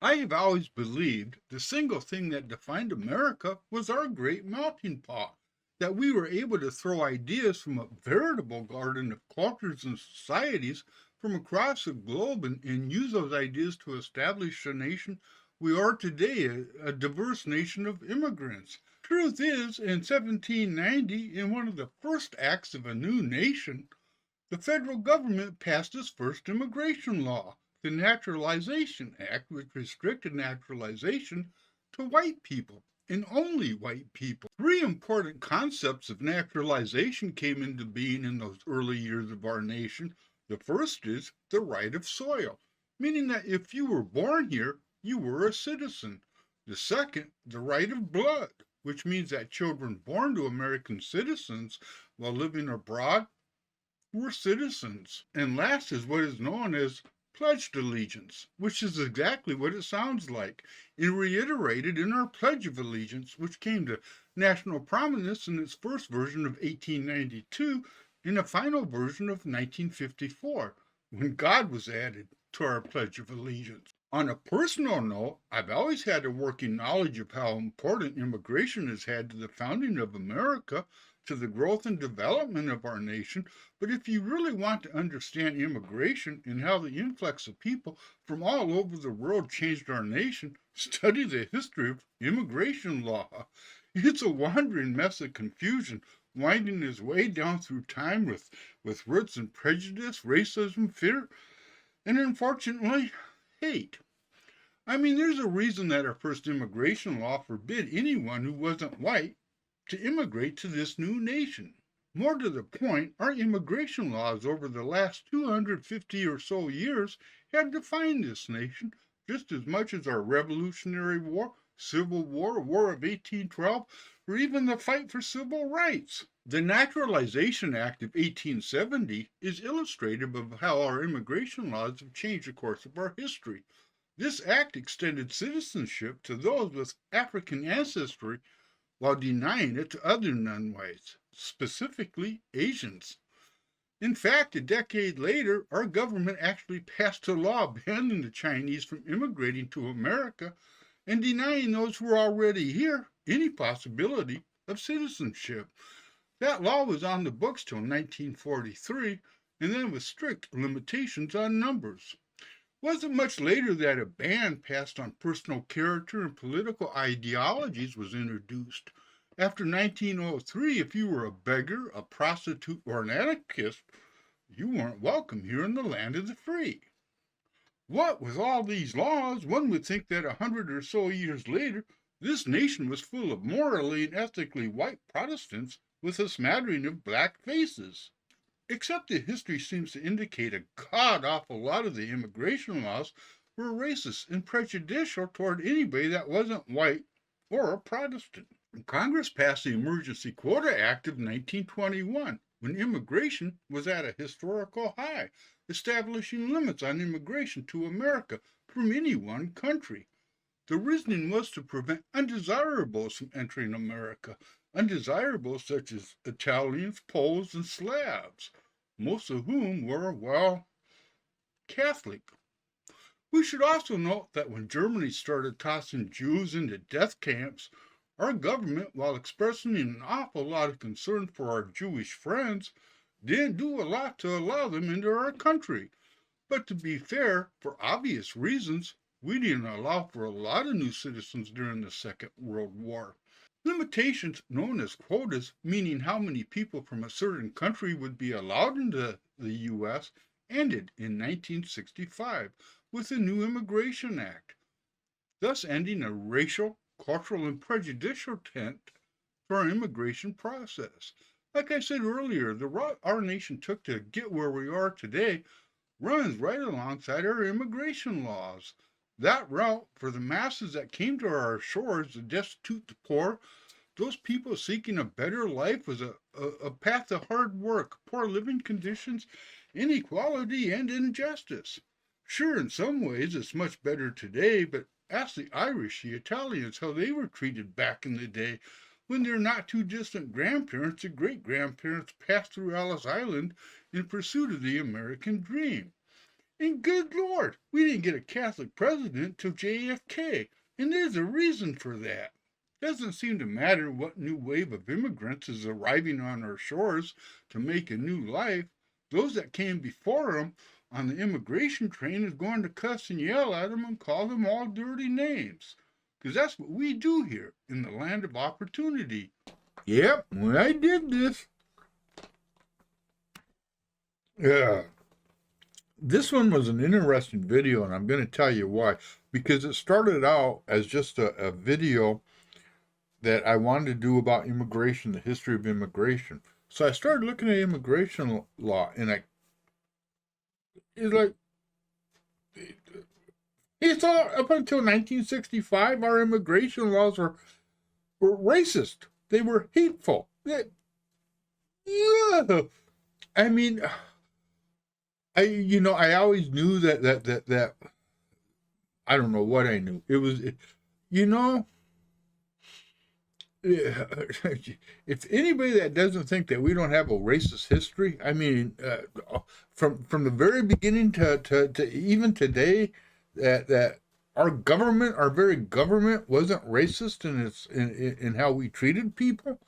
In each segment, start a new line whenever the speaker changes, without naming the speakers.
I have always believed the single thing that defined America was our great melting pot, that we were able to throw ideas from a veritable garden of cultures and societies from across the globe and use those ideas to establish a nation we are today, a diverse nation of immigrants. Truth is, in 1790, in one of the first acts of a new nation, the federal government passed its first immigration law, the Naturalization Act, which restricted naturalization to white people and only white people. Three important concepts of naturalization came into being in those early years of our nation. The first is the right of soil, meaning that if you were born here, you were a citizen. The second, the right of blood, which means that children born to American citizens while living abroad were citizens. And last is what is known as pledged allegiance, which is exactly what it sounds like, and reiterated in our Pledge of Allegiance, which came to national prominence in its first version of 1892 and a final version of 1954, when God was added to our Pledge of Allegiance. On a personal note, I've always had a working knowledge of how important immigration has had to the founding of America, to the growth and development of our nation. But if you really want to understand immigration and how the influx of people from all over the world changed our nation, study the history of immigration law. It's a wandering mess of confusion, winding its way down through time with roots in prejudice, racism, fear, and unfortunately, hate. I mean, there's a reason that our first immigration law forbid anyone who wasn't white to immigrate to this new nation. More to the point, our immigration laws over the last 250 or so years have defined this nation just as much as our Revolutionary War, Civil War, War of 1812, or even the fight for civil rights. The Naturalization Act of 1870 is illustrative of how our immigration laws have changed the course of our history. This act extended citizenship to those with African ancestry while denying it to other non-whites, specifically Asians. In fact, a decade later, our government actually passed a law banning the Chinese from immigrating to America and denying those who were already here any possibility of citizenship. That law was on the books till 1943, and then with strict limitations on numbers. Wasn't much later that a ban passed on personal character and political ideologies was introduced. After 1903, if you were a beggar, a prostitute, or an anarchist, you weren't welcome here in the land of the free. What with all these laws, one would think that 100 or so years later, this nation was full of morally and ethically white Protestants with a smattering of black faces. Except that history seems to indicate a god awful lot of the immigration laws were racist and prejudicial toward anybody that wasn't white or a Protestant. Congress passed the Emergency Quota Act of 1921 when immigration was at a historical high, establishing limits on immigration to America from any one country. The reasoning was to prevent undesirables from entering America, undesirables such as Italians, Poles, and Slavs, most of whom were, well, Catholic. We should also note that when Germany started tossing Jews into death camps, our government, while expressing an awful lot of concern for our Jewish friends, didn't do a lot to allow them into our country. But to be fair, for obvious reasons, we didn't allow for a lot of new citizens during the Second World War. Limitations known as quotas, meaning how many people from a certain country would be allowed into the U.S., ended in 1965 with the new Immigration Act, thus ending a racial, cultural, and prejudicial tint to our immigration process. Like I said earlier, the route our nation took to get where we are today runs right alongside our immigration laws. That route, for the masses that came to our shores, the destitute, the poor, those people seeking a better life, was a path of hard work, poor living conditions, inequality, and injustice. Sure, in some ways it's much better today, but ask the Irish, the Italians, how they were treated back in the day when their not too distant grandparents and great grandparents passed through Ellis Island in pursuit of the American dream. And good Lord, we didn't get a Catholic president till JFK, and there's a reason for that. Doesn't seem to matter what new wave of immigrants is arriving on our shores to make a new life. Those that came before them on the immigration train is going to cuss and yell at them and call them all dirty names. Because that's what we do here in the land of opportunity. Yep, when I did this. Yeah. This one was an interesting video, and I'm going to tell you why. Because it started out as just a video that I wanted to do about immigration, the history of immigration. So I started looking at immigration law, and it's like, it's all up until 1965, our immigration laws were racist. They were hateful. Yeah. I mean, I always knew that I don't know what I knew. It was, if anybody that doesn't think that we don't have a racist history, I mean, from the very beginning to even today, that our government, our very government, wasn't racist in how we treated people.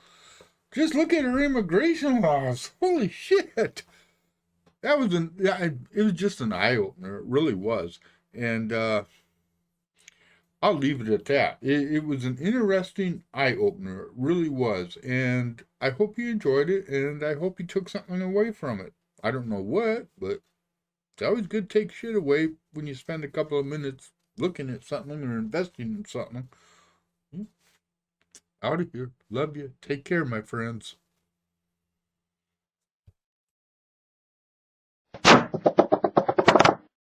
Just look at our immigration laws. Holy shit! It was just an eye opener. It really was, and I'll leave it at that. It was an interesting eye opener. It really was, and I hope you enjoyed it, and I hope you took something away from it. I don't know what, but it's always good to take shit away when you spend a couple of minutes looking at something or investing in something. Out of here. Love you. Take care, my friends.